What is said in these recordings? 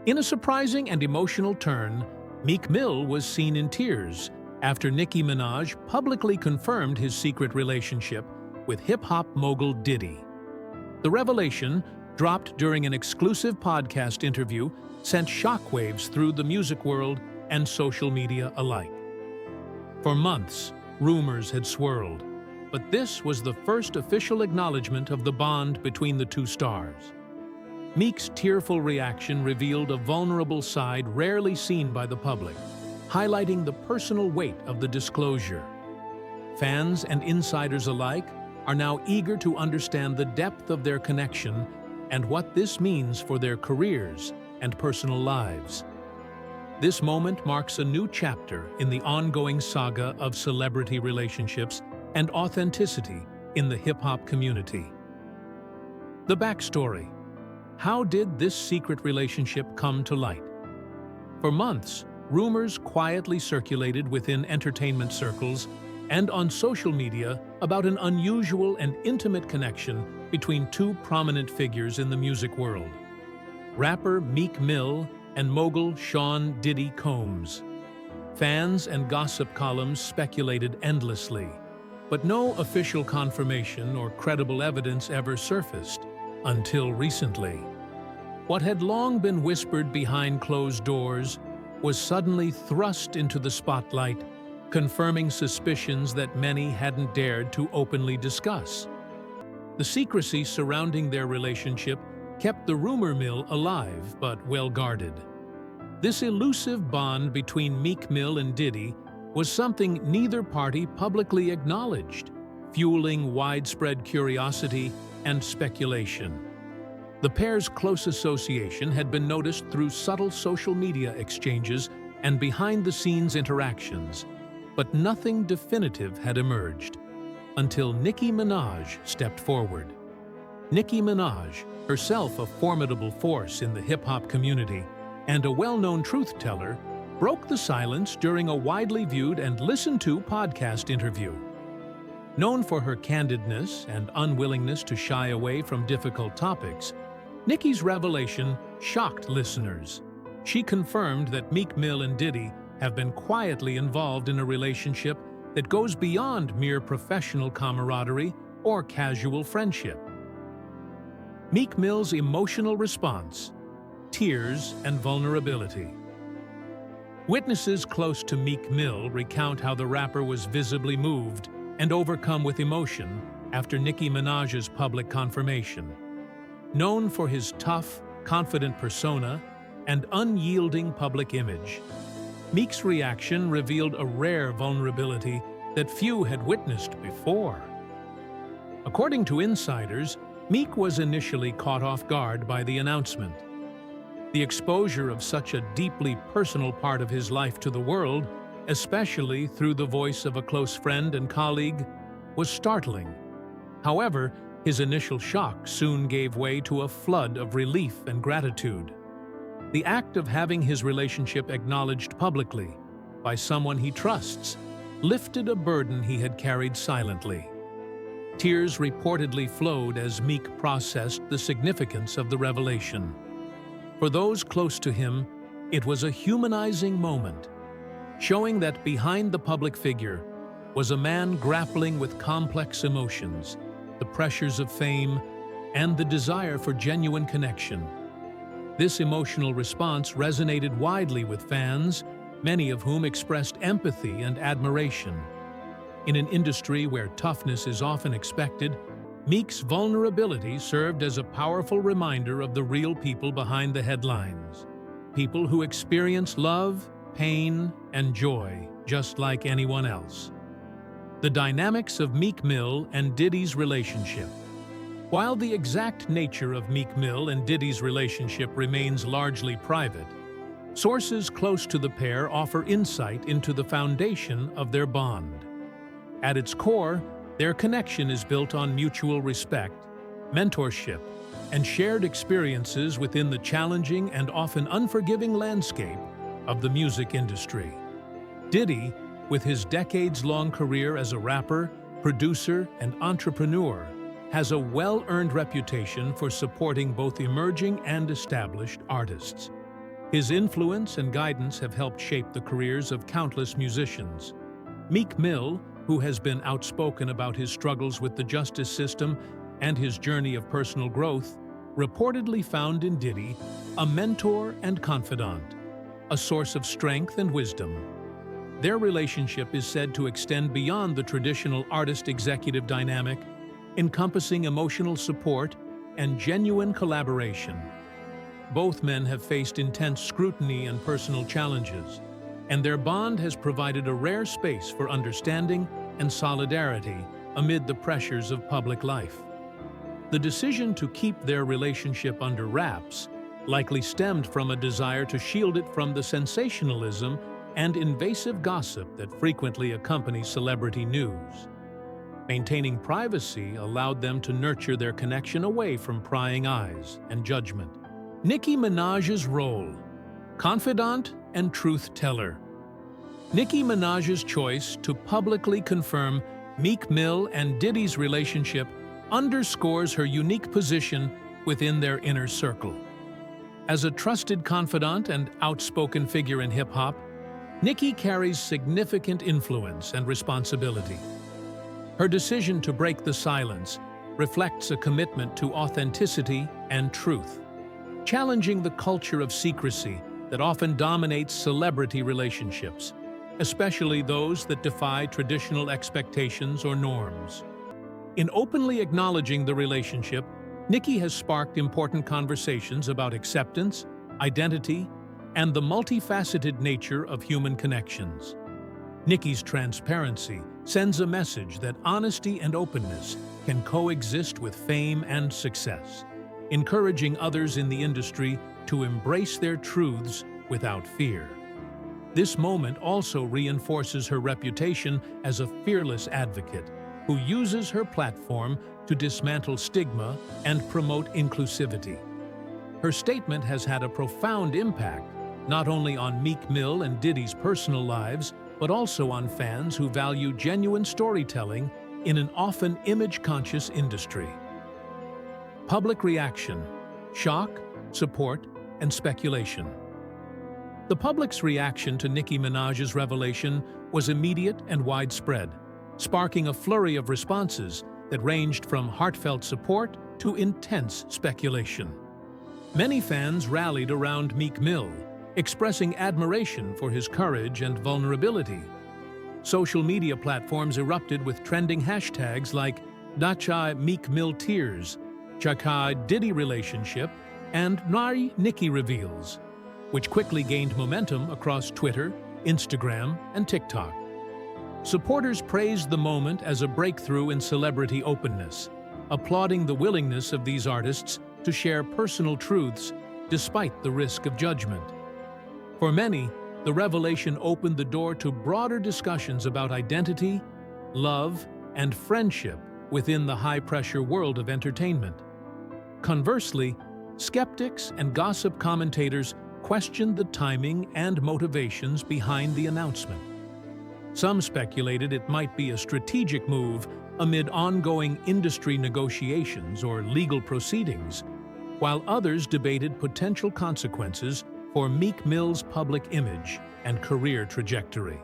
In a surprising and emotional turn, Meek Mill was seen in tears after Nicki Minaj publicly confirmed his secret relationship with hip-hop mogul Diddy. The revelation, dropped during an exclusive podcast interview, sent shockwaves through the music world and social media alike. For months, rumors had swirled, but this was the first official acknowledgement of the bond between the two stars. Meek's tearful reaction revealed a vulnerable side rarely seen by the public, highlighting the personal weight of the disclosure. Fans and insiders alike are now eager to understand the depth of their connection and what this means for their careers and personal lives. This moment marks a new chapter in the ongoing saga of celebrity relationships and authenticity in the hip-hop community. The backstory. How did this secret relationship come to light? For months, rumors quietly circulated within entertainment circles and on social media about an unusual and intimate connection between two prominent figures in the music world: rapper Meek Mill and mogul Sean "Diddy" Combs. Fans and gossip columns speculated endlessly, but no official confirmation or credible evidence ever surfaced until recently. What had long been whispered behind closed doors was suddenly thrust into the spotlight, confirming suspicions that many hadn't dared to openly discuss. The secrecy surrounding their relationship kept the rumor mill alive but well-guarded. This elusive bond between Meek Mill and Diddy was something neither party publicly acknowledged, fueling widespread curiosity and speculation. The pair's close association had been noticed through subtle social media exchanges and behind-the-scenes interactions, but nothing definitive had emerged until Nicki Minaj stepped forward. Nicki Minaj, herself a formidable force in the hip-hop community and a well-known truth-teller, broke the silence during a widely viewed and listened-to podcast interview. Known for her candidness and unwillingness to shy away from difficult topics, Nicki's revelation shocked listeners. She confirmed that Meek Mill and Diddy have been quietly involved in a relationship that goes beyond mere professional camaraderie or casual friendship. Meek Mill's emotional response: tears and vulnerability. Witnesses close to Meek Mill recount how the rapper was visibly moved and overcome with emotion after Nicki Minaj's public confirmation. Known for his tough, confident persona and unyielding public image, Meek's reaction revealed a rare vulnerability that few had witnessed before. According to insiders, Meek was initially caught off guard by the announcement. The exposure of such a deeply personal part of his life to the world, especially through the voice of a close friend and colleague, was startling. However, his initial shock soon gave way to a flood of relief and gratitude. The act of having his relationship acknowledged publicly by someone he trusts lifted a burden he had carried silently. Tears reportedly flowed as Meek processed the significance of the revelation. For those close to him, it was a humanizing moment, showing that behind the public figure was a man grappling with complex emotions, the pressures of fame, and the desire for genuine connection. This emotional response resonated widely with fans, many of whom expressed empathy and admiration. In an industry where toughness is often expected, Meek's vulnerability served as a powerful reminder of the real people behind the headlines. People who experience love, pain, and joy just like anyone else. The dynamics of Meek Mill and Diddy's relationship. While the exact nature of Meek Mill and Diddy's relationship remains largely private, sources close to the pair offer insight into the foundation of their bond. At its core, their connection is built on mutual respect, mentorship, and shared experiences within the challenging and often unforgiving landscape of the music industry. Diddy, with his decades-long career as a rapper, producer, and entrepreneur, has a well-earned reputation for supporting both emerging and established artists. His influence and guidance have helped shape the careers of countless musicians. Meek Mill, who has been outspoken about his struggles with the justice system and his journey of personal growth, reportedly found in Diddy a mentor and confidant, a source of strength and wisdom. Their relationship is said to extend beyond the traditional artist-executive dynamic, encompassing emotional support and genuine collaboration. Both men have faced intense scrutiny and personal challenges, and their bond has provided a rare space for understanding and solidarity amid the pressures of public life. The decision to keep their relationship under wraps likely stemmed from a desire to shield it from the sensationalism and invasive gossip that frequently accompanies celebrity news. Maintaining privacy allowed them to nurture their connection away from prying eyes and judgment. Nicki Minaj's role: confidant and truth teller. Nicki Minaj's choice to publicly confirm Meek Mill and Diddy's relationship underscores her unique position within their inner circle. As a trusted confidant and outspoken figure in hip-hop, Nicki carries significant influence and responsibility. Her decision to break the silence reflects a commitment to authenticity and truth, challenging the culture of secrecy that often dominates celebrity relationships, especially those that defy traditional expectations or norms. In openly acknowledging the relationship, Nicki has sparked important conversations about acceptance, identity, and the multifaceted nature of human connections. Nicki's transparency sends a message that honesty and openness can coexist with fame and success, encouraging others in the industry to embrace their truths without fear. This moment also reinforces her reputation as a fearless advocate who uses her platform to dismantle stigma and promote inclusivity. Her statement has had a profound impact not only on Meek Mill and Diddy's personal lives, but also on fans who value genuine storytelling in an often image-conscious industry. Public reaction: shock, support, and speculation. The public's reaction to Nicki Minaj's revelation was immediate and widespread, sparking a flurry of responses that ranged from heartfelt support to intense speculation. Many fans rallied around Meek Mill, expressing admiration for his courage and vulnerability. Social media platforms erupted with trending hashtags like Dacha Meek Mill Tears, Chaka Diddy Relationship, and Nari Nicki Reveals, which quickly gained momentum across Twitter, Instagram, and TikTok. Supporters praised the moment as a breakthrough in celebrity openness, applauding the willingness of these artists to share personal truths despite the risk of judgment. For many, the revelation opened the door to broader discussions about identity, love, and friendship within the high-pressure world of entertainment. Conversely, skeptics and gossip commentators questioned the timing and motivations behind the announcement. Some speculated it might be a strategic move amid ongoing industry negotiations or legal proceedings, while others debated potential consequences for Meek Mill's public image and career trajectory.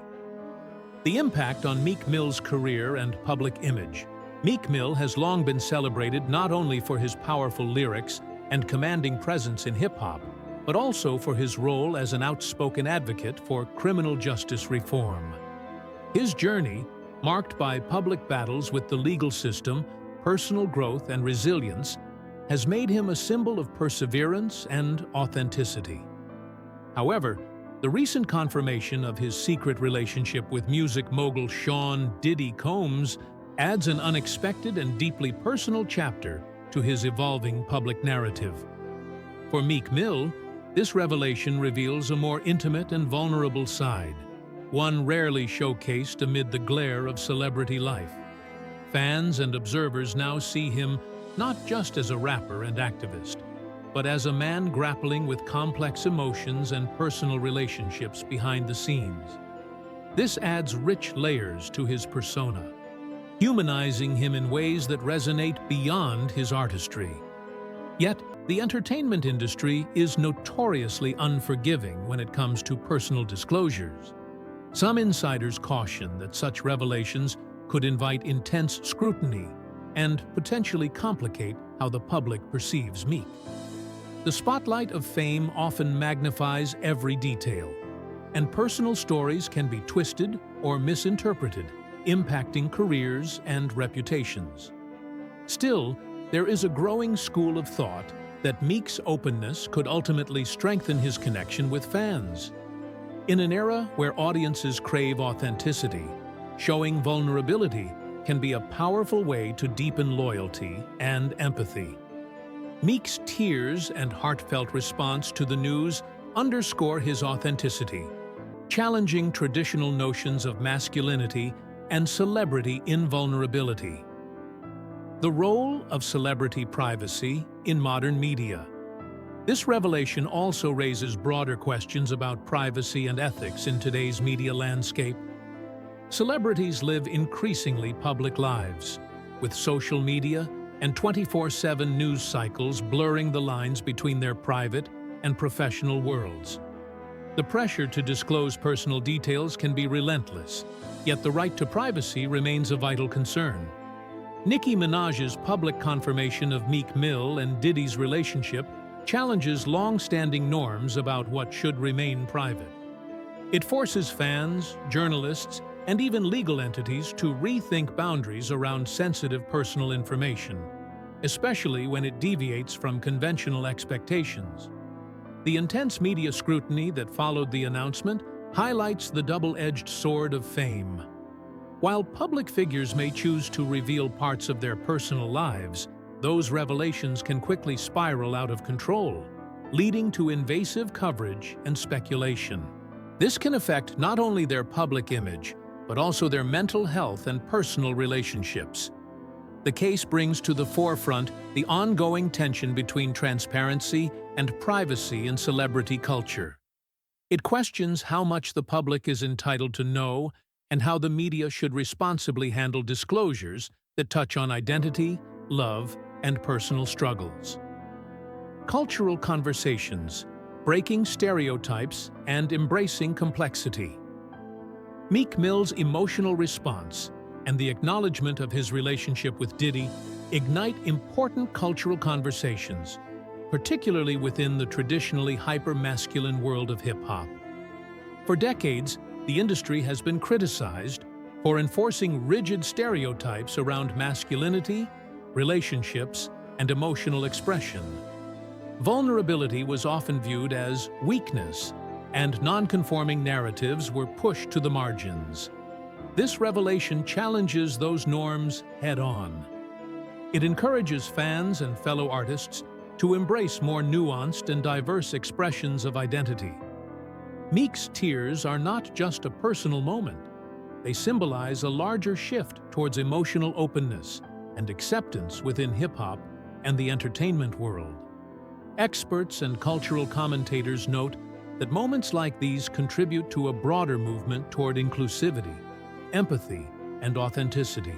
The impact on Meek Mill's career and public image. Meek Mill has long been celebrated not only for his powerful lyrics and commanding presence in hip-hop, but also for his role as an outspoken advocate for criminal justice reform. His journey, marked by public battles with the legal system, personal growth, and resilience, has made him a symbol of perseverance and authenticity. However, the recent confirmation of his secret relationship with music mogul Sean "Diddy" Combs adds an unexpected and deeply personal chapter to his evolving public narrative. For Meek Mill, this revelation reveals a more intimate and vulnerable side, one rarely showcased amid the glare of celebrity life. Fans and observers now see him not just as a rapper and activist, but as a man grappling with complex emotions and personal relationships behind the scenes. This adds rich layers to his persona, humanizing him in ways that resonate beyond his artistry. Yet, the entertainment industry is notoriously unforgiving when it comes to personal disclosures. Some insiders caution that such revelations could invite intense scrutiny and potentially complicate how the public perceives Meek. The spotlight of fame often magnifies every detail, and personal stories can be twisted or misinterpreted, impacting careers and reputations. Still, there is a growing school of thought that Meek's openness could ultimately strengthen his connection with fans. In an era where audiences crave authenticity, showing vulnerability can be a powerful way to deepen loyalty and empathy. Meek's tears and heartfelt response to the news underscore his authenticity, challenging traditional notions of masculinity and celebrity invulnerability. The role of celebrity privacy in modern media. This revelation also raises broader questions about privacy and ethics in today's media landscape. Celebrities live increasingly public lives, with social media and 24/7 news cycles blurring the lines between their private and professional worlds. The pressure to disclose personal details can be relentless, yet the right to privacy remains a vital concern. Nicki Minaj's public confirmation of Meek Mill and Diddy's relationship challenges long-standing norms about what should remain private. It forces fans, journalists, and even legal entities to rethink boundaries around sensitive personal information, especially when it deviates from conventional expectations. The intense media scrutiny that followed the announcement highlights the double-edged sword of fame. While public figures may choose to reveal parts of their personal lives, those revelations can quickly spiral out of control, leading to invasive coverage and speculation. This can affect not only their public image, but also their mental health and personal relationships. The case brings to the forefront the ongoing tension between transparency and privacy in celebrity culture. It questions how much the public is entitled to know and how the media should responsibly handle disclosures that touch on identity, love, and personal struggles. Cultural conversations, breaking stereotypes, and embracing complexity. Meek Mill's emotional response and the acknowledgement of his relationship with Diddy ignite important cultural conversations, particularly within the traditionally hyper-masculine world of hip-hop. For decades, the industry has been criticized for enforcing rigid stereotypes around masculinity, relationships, and emotional expression. Vulnerability was often viewed as weakness, and non-conforming narratives were pushed to the margins. This revelation challenges those norms head-on. It encourages fans and fellow artists to embrace more nuanced and diverse expressions of identity. Meek's tears are not just a personal moment. They symbolize a larger shift towards emotional openness and acceptance within hip-hop and the entertainment world. Experts and cultural commentators note that moments like these contribute to a broader movement toward inclusivity, empathy, and authenticity.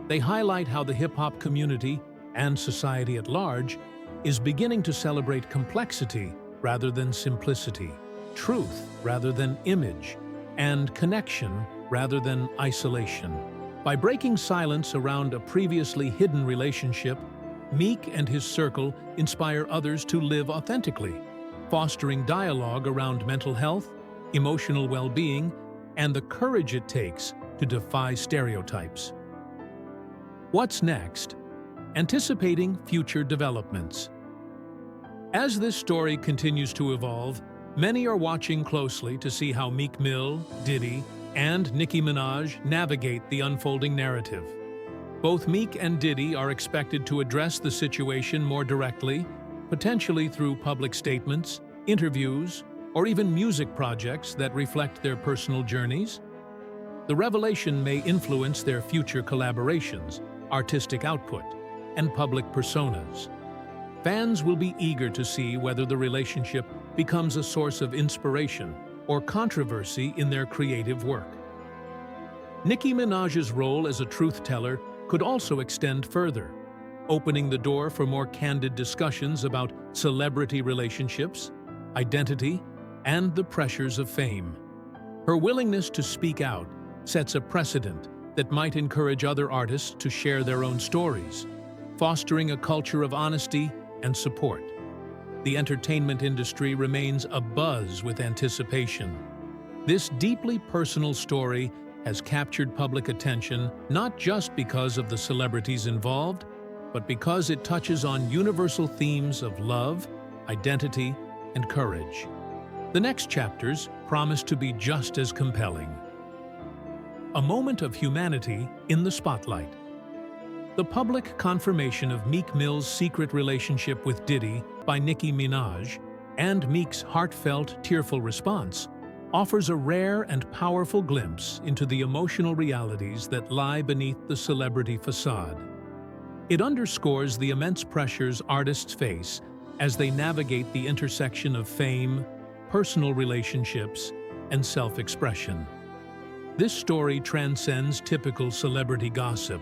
They highlight how the hip-hop community and society at large is beginning to celebrate complexity rather than simplicity, truth rather than image, and connection rather than isolation. By breaking silence around a previously hidden relationship, Meek and his circle inspire others to live authentically, fostering dialogue around mental health, emotional well-being, and the courage it takes to defy stereotypes. What's next? Anticipating future developments. As this story continues to evolve, many are watching closely to see how Meek Mill, Diddy, and Nicki Minaj navigate the unfolding narrative. Both Meek and Diddy are expected to address the situation more directly, potentially through public statements, interviews, or even music projects that reflect their personal journeys. The revelation may influence their future collaborations, artistic output, and public personas. Fans will be eager to see whether the relationship becomes a source of inspiration or controversy in their creative work. Nicki Minaj's role as a truth teller could also extend further. opening the door for more candid discussions about celebrity relationships, identity, and the pressures of fame. Her willingness to speak out sets a precedent that might encourage other artists to share their own stories, fostering a culture of honesty and support. The entertainment industry remains abuzz with anticipation. This deeply personal story has captured public attention not just because of the celebrities involved, but because it touches on universal themes of love, identity, and courage. The next chapters promise to be just as compelling. A moment of humanity in the spotlight. The public confirmation of Meek Mill's secret relationship with Diddy by Nicki Minaj and Meek's heartfelt, tearful response offers a rare and powerful glimpse into the emotional realities that lie beneath the celebrity facade. It underscores the immense pressures artists face as they navigate the intersection of fame, personal relationships, and self-expression. This story transcends typical celebrity gossip.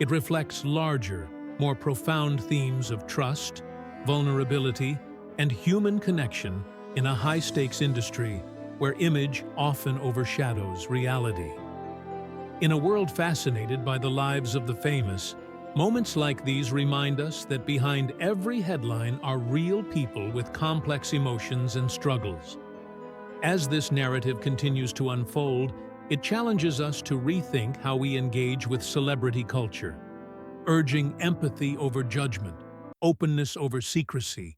It reflects larger, more profound themes of trust, vulnerability, and human connection in a high-stakes industry where image often overshadows reality. In a world fascinated by the lives of the famous, moments like these remind us that behind every headline are real people with complex emotions and struggles. As this narrative continues to unfold, it challenges us to rethink how we engage with celebrity culture, urging empathy over judgment, openness over secrecy,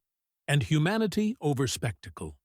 and humanity over spectacle.